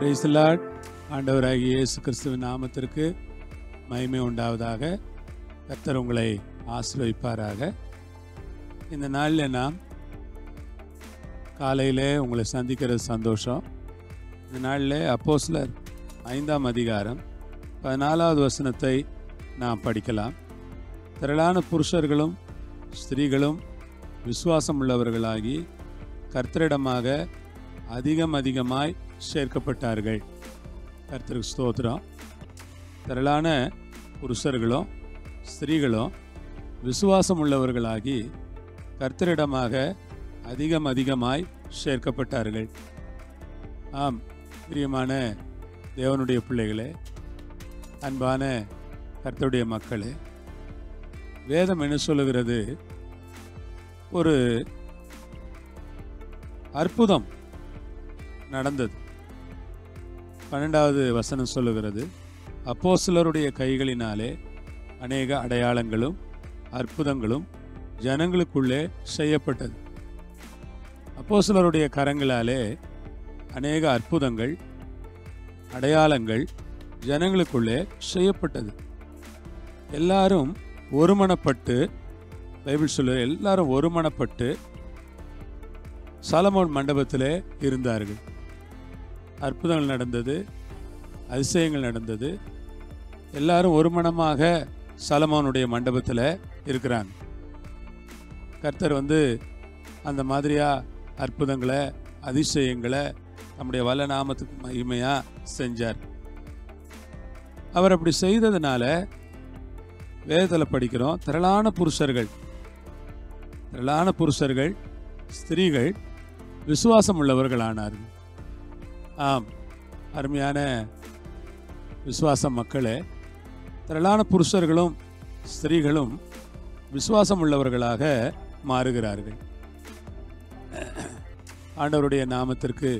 Praise the Lord. ஆண்டவராகிய இயேசு கிறிஸ்துவின் நாமத்திற்கு மகிமை உண்டாவதாக. கர்த்தர் உங்களை ஆசீர்வதிப்பாராக. இந்த நாளில் நாம் காலையில் உங்களை சந்திக்கிறது சந்தோஷம். இந்த நாளில் அப்போஸ்தலர் 5ஆம் அதிகாரம் 14வது வசனத்தை நாம் படிக்கலாம். திரளான புருஷர்களும் ஸ்திரீகளும் விசுவாசம் உள்ளவர்களாகி கர்த்தரிடமாக அதிகமாய் சேர்க்கப்பட்டார்கள். கர்த்தருக்கு ஸ்தோத்திரம். திரளான புருஷர்களும் ஸ்திரீகளும் விசுவாசம் உள்ளவர்களாகி கர்த்தரிடமாக அதிகமாய் சேர்க்கப்பட்டார்கள். ஆம், பிரியமான தேவனுடைய பிள்ளைகளே, அன்பான கர்த்தருடைய மக்களே, வேதம் என்ன சொல்லுகிறது? ஒரு அற்புதம் நடந்தது. 12வது வசனம் சொல்லுகிறது, அப்போஸ்தலருடைய கைகளினாலே அநேக அடையாளங்களும் அற்புதங்களும் ஜனங்களுக்குள்ளே செய்யப்பட்டது. அப்போஸ்தலருடைய கரங்களாலே அநேக அற்புதங்கள் அடையாளங்கள் ஜனங்களுக்குள்ளே செய்யப்பட்டது. எல்லாரும் ஒருமனப்பட்டு, பைபிள் சொல்லுற எல்லாரும் ஒருமனப்பட்டு சாலமோன் மண்டபத்திலே இருந்தார்கள். அற்புதங்கள் நடந்தது, அதிசயங்கள் நடந்தது. எல்லாரும் ஒருமனமாக சாலமோனுடைய மண்டபத்தில் இருக்கிறாங்க. கர்த்தர் அந்த மாதிரியா அற்புதங்களை அதிசயங்களை நம்முடைய வல்ல நாமத்துக்கு மகிமையாக செஞ்சார். அவர் அப்படி செய்ததுனால வேதத்தில் படிக்கிறோம், திரளான புருஷர்கள் ஸ்திரீகள் விசுவாசம் உள்ளவர்கள் ஆனார்கள். ஆம், அருமையான விசுவாச மக்களே, திரளான புருஷர்களும் ஸ்திரீகளும் விசுவாசம் உள்ளவர்களாக மாறுகிறார்கள். ஆண்டவருடைய நாமத்திற்கு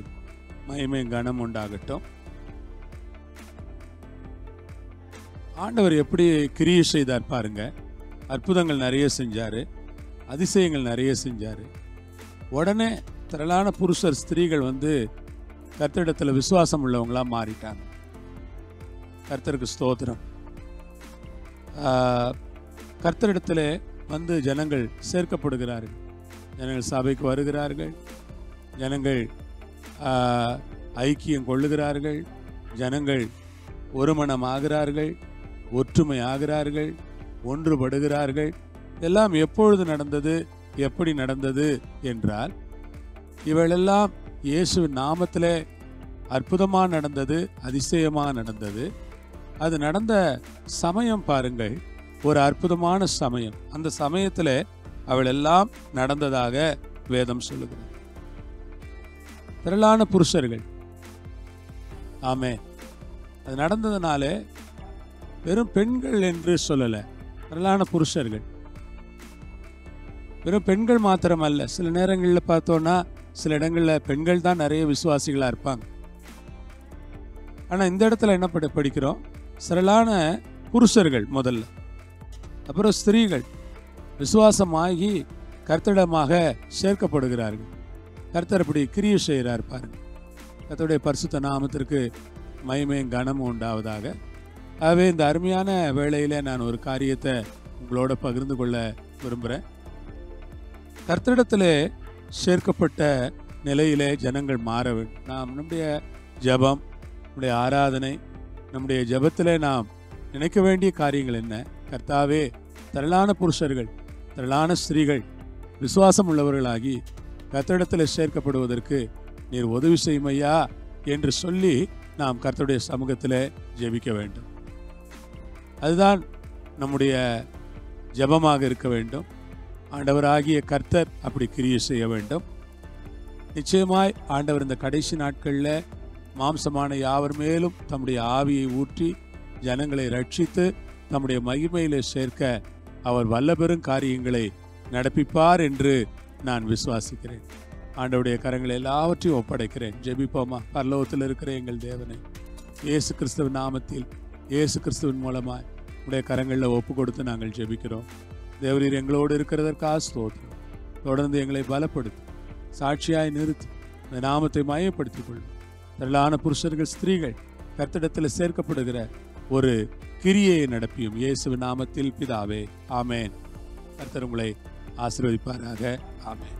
மகிமை கனம் உண்டாகட்டும். ஆண்டவர் எப்படி கிரியை செய்தார் பாருங்க. அற்புதங்கள் நிறைய செஞ்சார், அதிசயங்கள் நிறைய செஞ்சார். உடனே திரளான புருஷர் ஸ்திரீகள் கர்த்தரிடத்தில் விசுவாசம் உள்ளவங்களா மாறிட்டாங்க. கர்த்தருக்கு ஸ்தோத்திரம். கர்த்தரிடத்தில் ஜனங்கள் சேர்க்கப்படுகிறார்கள், ஜனங்கள் சபைக்கு வருகிறார்கள், ஜனங்கள் ஐக்கியம் கொள்ளுகிறார்கள், ஜனங்கள் ஒருமனம் ஆகிறார்கள், ஒற்றுமை ஆகிறார்கள், ஒன்றுபடுகிறார்கள். எல்லாம் எப்பொழுது நடந்தது, எப்படி நடந்தது என்றால், இவளெல்லாம் இயேசுவின் நாமத்திலே அற்புதமாக நடந்தது, அதிசயமாக நடந்தது. அது நடந்த சமயம் பாருங்கள், ஒரு அற்புதமான சமயம். அந்த சமயத்தில் அவளெல்லாம் நடந்ததாக வேதம் சொல்லுகிறது. திரளான புருஷர்கள், ஆமே, அது நடந்ததுனால வெறும் பெண்கள் என்று சொல்லலை, திரளான புருஷர்கள். வெறும் பெண்கள் மாத்திரமல்ல, சில நேரங்களில் பார்த்தோன்னா சில இடங்களில் பெண்கள் தான் நிறைய விசுவாசிகளாக இருப்பாங்க. ஆனால் இந்த இடத்துல என்ன படிக்கிறோம்? திரளான புருஷர்கள் முதல்ல, அப்புறம் ஸ்திரீகள் விசுவாசமாகி கர்த்தரிடமாக சேர்க்கப்படுகிறார்கள். கர்த்தர் அப்படி கிரியை செய்கிறார் பாருங்க. கர்த்தருடைய பரிசுத்த நாமத்திற்கு மகிமையும் கனமும் உண்டாவதாக. ஆகவே இந்த அருமையான வேளையில் நான் ஒரு காரியத்தை உங்களோட பகிர்ந்து கொள்ள விரும்புகிறேன். கர்த்தரிடத்தில் சேர்க்கப்பட்ட நிலையிலே ஜனங்கள் மாற வேண்டும். நாம் நம்முடைய ஜெபம், நம்முடைய ஆராதனை, நம்முடைய ஜெபத்தில் நாம் நினைக்க வேண்டிய காரியங்கள் என்ன? கர்த்தாவே, திரளான புருஷர்கள் திரளான ஸ்திரீகள் விசுவாசம் உள்ளவர்களாகி கர்த்தரிடத்தில் சேர்க்கப்படுவதற்கு நீர் உதவி செய்யுமையா என்று சொல்லி நாம் கர்த்தருடைய சமூகத்தில் ஜெபிக்க வேண்டும். அதுதான் நம்முடைய ஜெபமாக இருக்க வேண்டும். ஆண்டவராகிய கர்த்தர் அப்படி கிரியை செய்ய வேண்டும். நிச்சயமாய் ஆண்டவர் இந்த கடைசி நாட்களில் மாம்சமான யாவர் மேலும் தம்முடைய ஆவியை ஊற்றி ஜனங்களை ரட்சித்து தம்முடைய மகிமையிலே சேர்க்க அவர் வல்லபெரும் காரியங்களை நடப்பிப்பார் என்று நான் விசுவாசிக்கிறேன். ஆண்டவருடைய கரங்களை எல்லாவற்றையும் ஒப்படைக்கிறேன். ஜெபிப்போமா? பரலோகத்தில் இருக்கிற எங்கள் தேவனை, இயேசு கிறிஸ்துவின் நாமத்தில், இயேசு கிறிஸ்துவின் மூலமாய் உடைய கரங்களில் ஒப்பு கொடுத்து நாங்கள் ஜெபிக்கிறோம். தேவரீர் எங்களோடு இருக்கிறதற்காக ஸ்தோத்திரம். தொடர்ந்து எங்களை பலப்படுத்தி சாட்சியாய் நிறுத்தி இந்த நாமத்தை மையப்படுத்திக் கொள்ளும். திரளான புருஷர்கள் ஸ்திரீகள் கர்த்தரிடத்தில் சேர்க்கப்படுகிற ஒரு கிரியையை நடப்பியும் இயேசுவின் நாமத்தில் பிதாவே, ஆமேன். கர்த்தர் உங்களை ஆசீர்வதிப்பாராக. ஆமேன்.